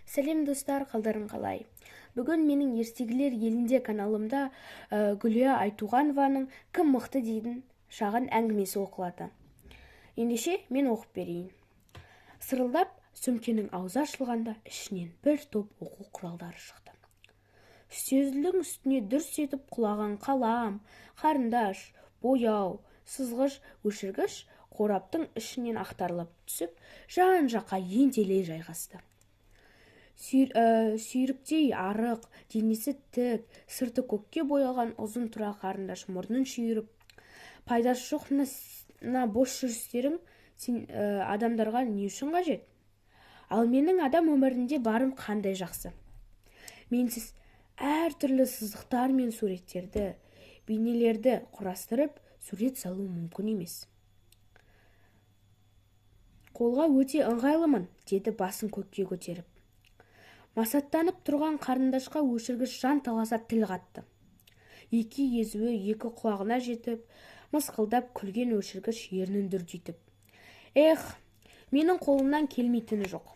Сәлем достар, қалдарың қалай? Бүгін менің ертегілер елінде каналымда Гүлия Айтуғанованың «Кім мықты» дейтін шағын әңгімесі оқылады. Ендеше мен оқып берейін. Сырылдап сөмкенің аузы ашылғанда ішінен бір топ оқу құралдары шықты. Үстелдің үстіне дүрс етіп құлаған қалам, қарындаш, бояу, сызғыш, өшіргіш қораптың ішінен ақтарылып түсіп, жан-жаққа ентелей жайғасты. Сүйріктей арық, денесі тік, сырты көкке боялған ұзын тұра қарындаш мұрнын шүйіріп, пайдасы жоқ мына бос жүрістерің адамдарға не үшін қажет? Ал менің адам өмірінде барым қандай жақсы. Менсіз әртүрлі сызықтар мен суреттерді, бейнелерді құрастырып, сурет салу мүмкін емес. Қолға өте ыңғайлымын, деді басын көкке көтеріп. Масаттанып тұрған қарындашқа өшіргіш жан таласа тіл қатты. Екі езуі екі құлағына жетіп, мысқылдап күлген өшіргіш ернін дүрдитіп. Менің қолымнан келмейтіні жоқ.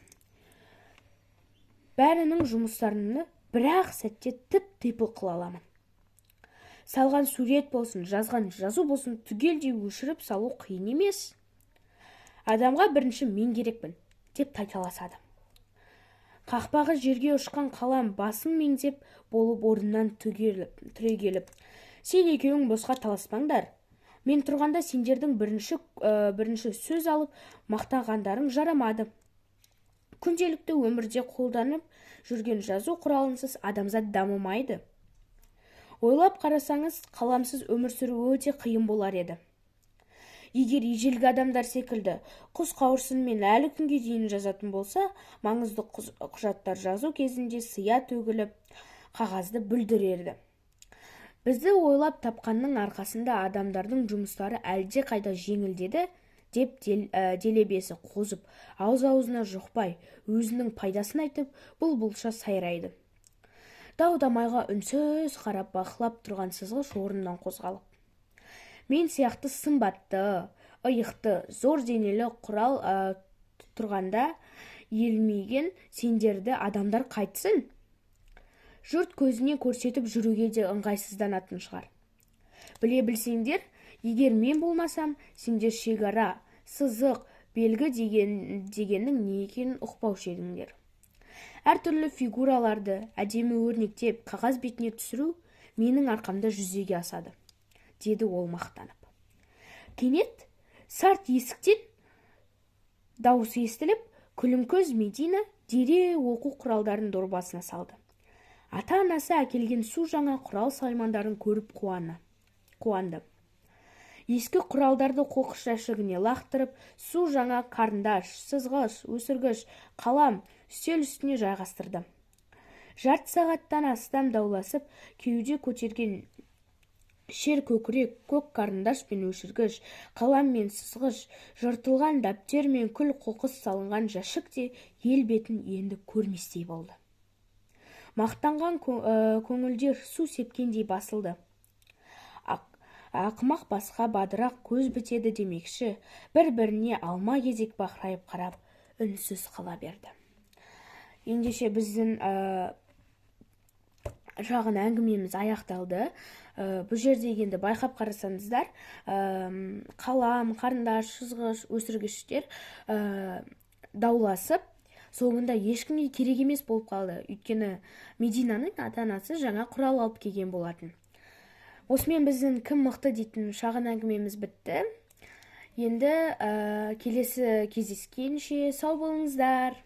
Бәрінің жұмыстарыны бір-ақ сәтте тып-типыл қыла аламын. Салған сурет болсын, жазған жазу болсын, түгелдей өшіріп салу қиын емес. Адамға бірінші мен керекпін, деп тайталасады. Қақпағы жерге ұшқан қалам басын меңзеп болып орнынан түрегеліп, сен екеуің босқа таласпаңдар. Мен тұрғанда сендердің бірінші сөз алып мақтағандарың жарамады. Күнделікті өмірде қолданып жүрген жазу құралынсыз адамзат дамымайды. Ойлап қарасаңыз, қаламсыз өмір сүру өте қиын болар еді. Егер ежелгі адамдар секілді құс қауырсынмен әлі күнге дейін жазатын болса, маңызды құжаттар жазу кезінде сыя төгіліп, қағазды бүлдірерді. Бізді ойлап тапқанның арқасында адамдардың жұмыстары әлде қайда жеңілдеді, деп делебесі қозып, ауыз-аузына жұқпай, өзінің пайдасын айтып, бұлбұлша сайрайды. Дау-дамайға үнсіз қарап бақылап тұрған сызғыш орнынан қозғалып. Мен сияқты сымбатты, иықты, зор денелі құрал тұрғанда елмеген сендерді адамдар қайтсын? Жұрт көзіне көрсетіп жүруге де ыңғайсызданатын шығар. Біле білсеңдер, егер мен болмасам, сендер шекара, сызық, белгі дегеннің не екенін ұқпаушы едіңдер. Әртүрлі фигураларды әдемі өрнектеп, қағаз бетіне түсіру менің арқамда жүзеге асады, деді ол мақтанып. Кенет сарт есіктен дауыс естіліп, күлімкөз Медина дереу оқу құралдарын дорбасына салды. Ата-анасы әкелген су жаңа құрал саймандарын көріп қуанды. Ескі құралдарды қоқыс жәшігіне лақтырып, су жаңа қарындаш, сызғыш, өшіргіш, қалам үстел үстіне жайғастырды. Жарты сағаттан астам дауласып, кеуде көтерген шер көкірек, көк қарындаш пен өшіргіш, қалам мен сызғыш, жыртылған дәптер мен күл қоқыс салынған жәшік те ел бетін енді көрместей болды. Мақтанған көңілдер су сепкендей басылды. Ақымақ басқа бадырақ көз бітеді демекші, бір-біріне алма кезек бақырайып қарап, үнсіз қала берді. Ендеше біздің шағын әңгімеміз аяқталды. Бұл жерде енді байқап қарасаңыздар, қалам, қарындаш, сызғыш, өшіргіштер дауласып, соңында ешкімге керек емес болып қалды. Өйткені Мединаның ата-анасы жаңа құрал алып келген болатын. Осымен біздің «Кім мықты» дейтін шағын әңгімеміз бітті. Енді келесі кездескенше сау болыңыздар.